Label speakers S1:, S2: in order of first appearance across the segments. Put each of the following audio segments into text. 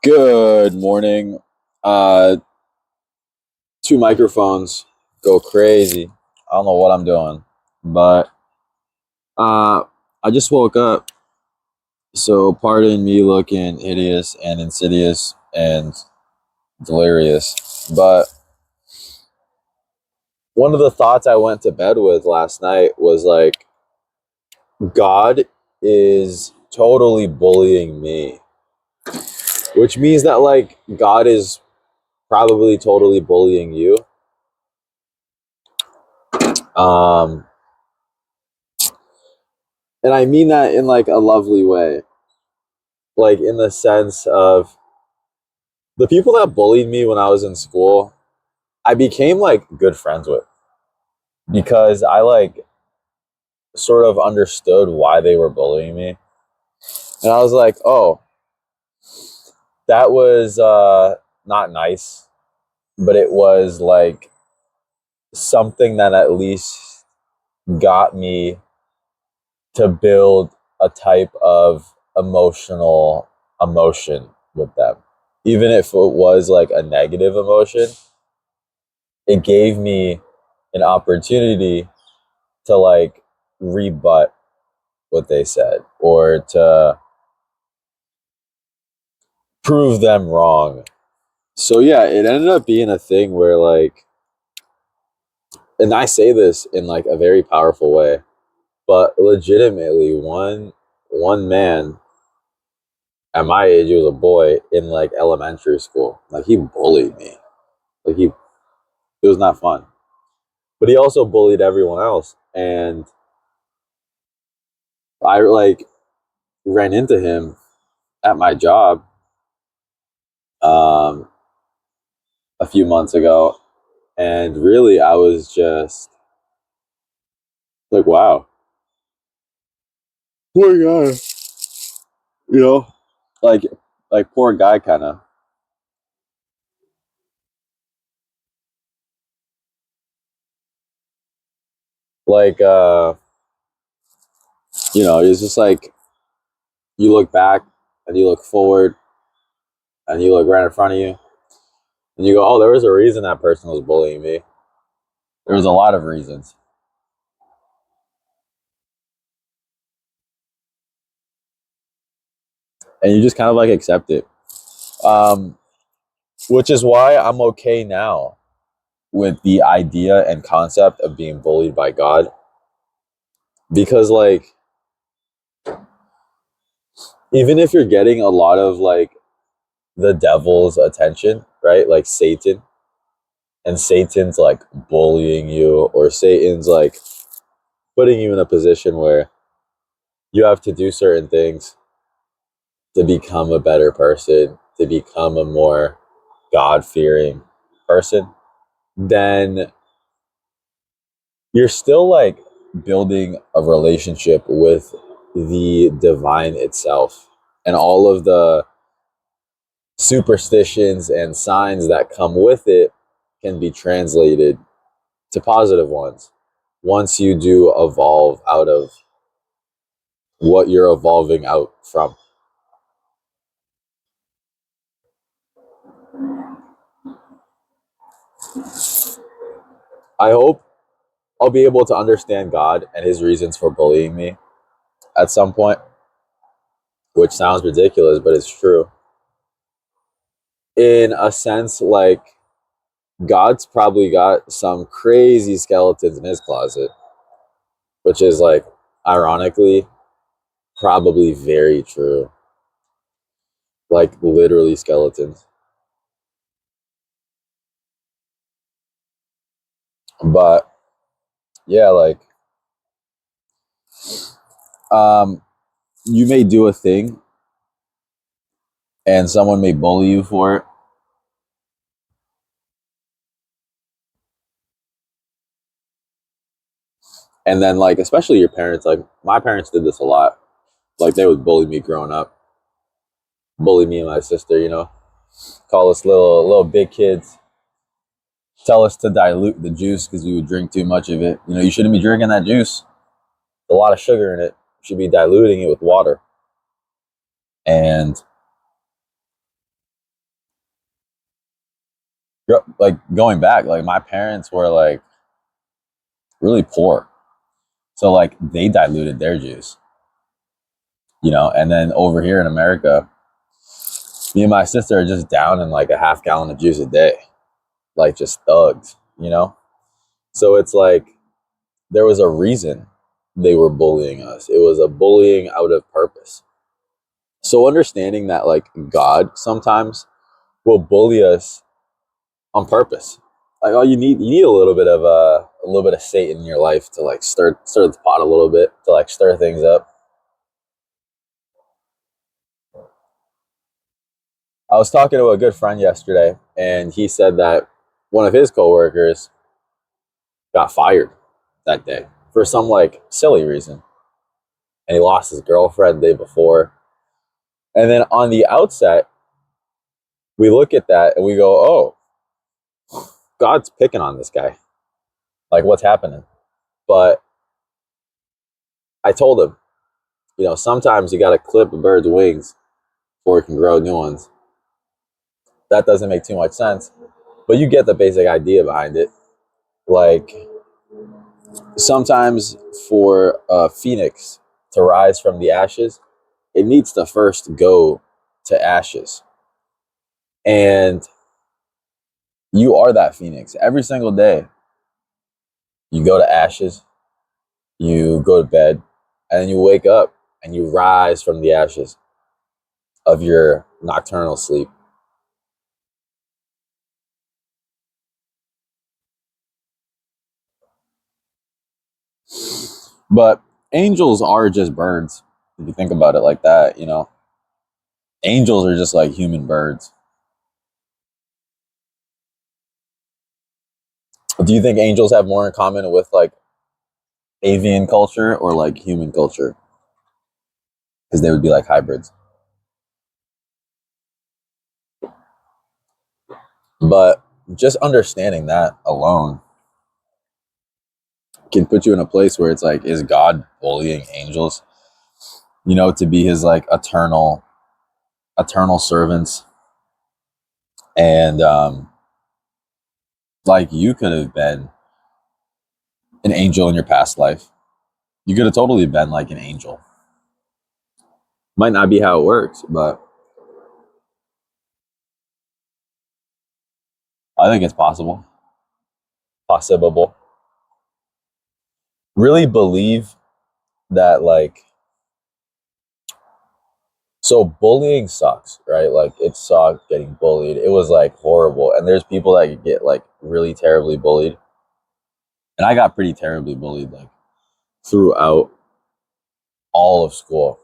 S1: Good morning. Uh, Two microphones go crazy. I don't know what I'm doing, but uh, I just woke up, so pardon me looking hideous and insidious and delirious. But one of the thoughts I went to bed with last night was like, God is totally bullying me, which means that like God is probably totally bullying you. Um, and I mean that in like a lovely way, like in the sense of the people that bullied me when I was in school, I became like good friends with because I like sort of understood why they were bullying me. And I was like, oh, that was not nice, but it was like something that at least got me to build a type of emotion with them. Even if it was like a negative emotion, it gave me an opportunity to like rebut what they said or to prove them wrong. So yeah, it ended up being a thing where like, and I say this in like a very powerful way, but legitimately one man at my age, he was a boy in like elementary school. Like he bullied me. Like he it was not fun. But he also bullied everyone else. And I like ran into him at my job um a few months ago, and really I was just like, wow, poor guy, you know, like poor guy, kind of like it's just like you look back and you look forward and you look right in front of you and you go, oh, there was a reason that person was bullying me. There was a lot of reasons, and you just kind of like accept it, um which is why I'm okay now with the idea and concept of being bullied by God, because like even if you're getting a lot of like the devil's attention, right? Like Satan, and Satan's like bullying you, or Satan's like putting you in a position where you have to do certain things to become a better person, to become a more God fearing person, then you're still like building a relationship with the divine itself, and all of the superstitions and signs that come with it can be translated to positive ones once you do evolve out of what you're evolving out from. I hope I'll be able to understand God and his reasons for bullying me at some point, which sounds ridiculous, but it's true. In a sense, like God's probably got some crazy skeletons in his closet, which is like ironically probably very true. Like literally skeletons. But yeah, like um you may do a thing and someone may bully you for it. And then like especially your parents, like my parents did this a lot. Like they would bully me growing up, bully me and my sister, call us little big kids, tell us to dilute the juice because we would drink too much of it. You shouldn't be drinking that juice. There's a lot of sugar in it. You should be diluting it with water. And like going back, like my parents were like really poor. So like they diluted their juice, and then over here in America, me and my sister are just down in like a half gallon of juice a day, like just thugs. So it's like there was a reason they were bullying us. It was a bullying out of purpose. So understanding that like God sometimes will bully us on purpose. Like all you need a little bit of Satan in your life to like stir the pot a little bit, to like stir things up. I was talking to a good friend yesterday, and he said that one of his coworkers got fired that day for some like silly reason, and he lost his girlfriend the day before. And then on the outset, we look at that and we go, "Oh, God's picking on this guy. Like, what's happening?" But I told him, sometimes you got to clip a bird's wings before it can grow new ones. That doesn't make too much sense, but you get the basic idea behind it. Like, sometimes for a phoenix to rise from the ashes, it needs to first go to ashes. And you are that phoenix. Every single day, you go to ashes, you go to bed, and then you wake up and you rise from the ashes of your nocturnal sleep. But angels are just birds. If you think about it like that. Angels are just like human birds. Do you think angels have more in common with like avian culture or like human culture? Because they would be like hybrids. But just understanding that alone can put you in a place where it's like, is God bullying angels? To be his like eternal servants. And like you could have been an angel in your past life. You could have totally been like an angel. Might not be how it works, but I think it's possible. Possible. Really believe that like, so bullying sucks, right? Like it sucked getting bullied. It was like horrible. And there's people that get like really terribly bullied. And I got pretty terribly bullied like throughout all of school.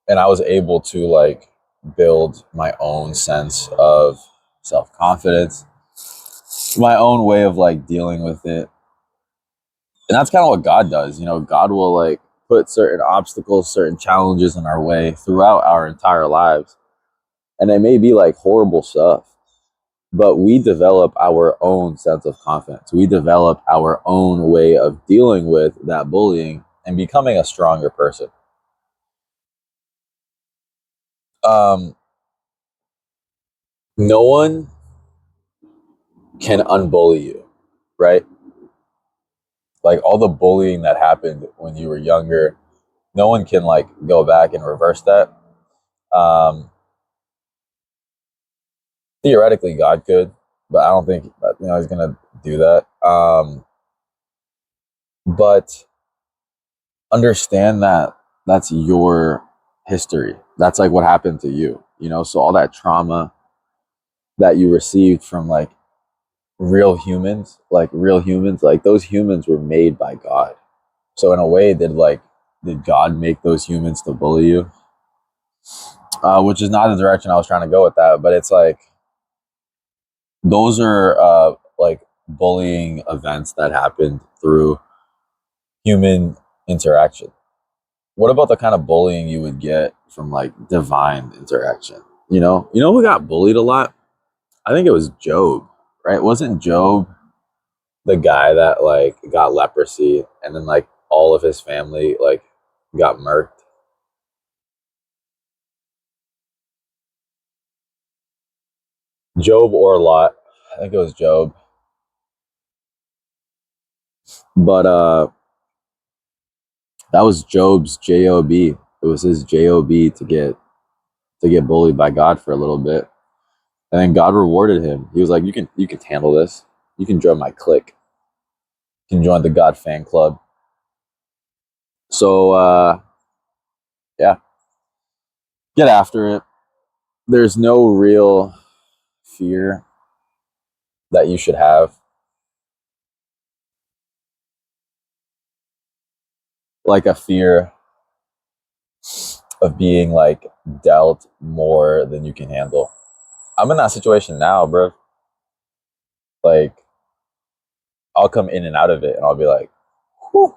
S1: And I was able to like build my own sense of self-confidence, my own way of like dealing with it. And that's kind of what God does. God will like put certain obstacles, certain challenges in our way throughout our entire lives. And it may be like horrible stuff, but we develop our own sense of confidence. We develop our own way of dealing with that bullying and becoming a stronger person. Um, no one can unbully you, right? Like all the bullying that happened when you were younger, no one can like go back and reverse that. Um, Theoretically, God could, but I don't think he's gonna do that. But understand that that's your history. That's like what happened to you. So all that trauma that you received from like real humans, like those humans were made by God. So in a way, did God make those humans to bully you? Which is not the direction I was trying to go with that, but it's like those are like bullying events that happened through human interaction. What about the kind of bullying you would get from like divine interaction? Who got bullied a lot? I think it was Job, right? Wasn't Job the guy that like got leprosy and then like all of his family like got murked? Job or Lot. I think it was Job. But that was Job's job. It was his job to get bullied by God for a little bit, and then God rewarded him. He was like, you can handle this. You can join my clique. You can join the God fan club." So yeah, get after it. There's no real fear that you should have, like a fear of being like dealt more than you can handle. I'm in that situation now, bro. Like, I'll come in and out of it and I'll be like, whew,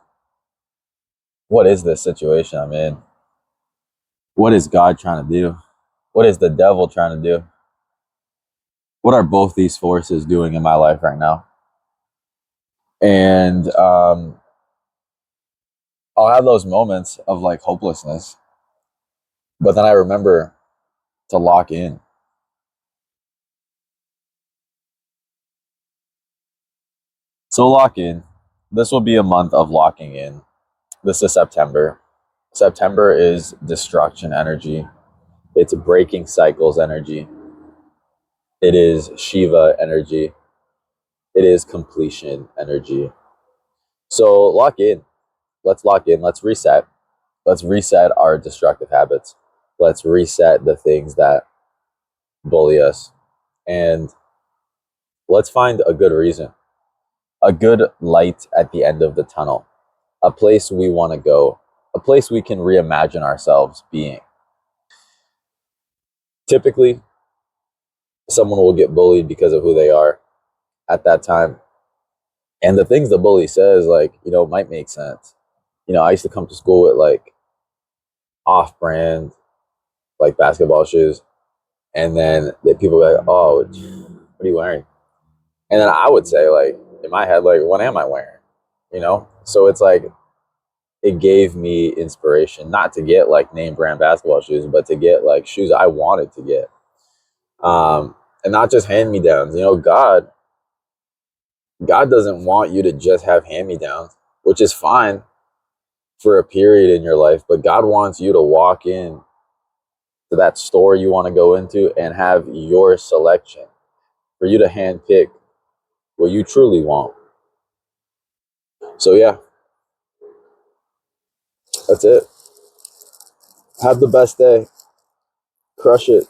S1: what is this situation I'm in? What is God trying to do? What is the devil trying to do? What are both these forces doing in my life right now? And I'll have those moments of like hopelessness, but then I remember to lock in. So lock in. This will be a month of locking in. This is September. September is destruction energy. It's breaking cycles energy. It is Shiva energy. It is completion energy. So lock in. Let's lock in. Let's reset. Let's reset our destructive habits. Let's reset the things that bully us. And let's find a good reason, a good light at the end of the tunnel, a place we want to go, a place we can reimagine ourselves being. Typically, someone will get bullied because of who they are at that time. And the things the bully says, like, might make sense. I used to come to school with like off brand, like basketball shoes. And then people were like, "Oh, what are you wearing?" And then I would say, like, in my head, like, "What am I wearing?" So it's like, it gave me inspiration not to get like name brand basketball shoes, but to get like shoes I wanted to get. And not just hand me downs. God doesn't want you to just have hand me downs, which is fine for a period in your life, but God wants you to walk in to that store you want to go into and have your selection, for you to hand pick what you truly want. So yeah, that's it. Have the best day. Crush it.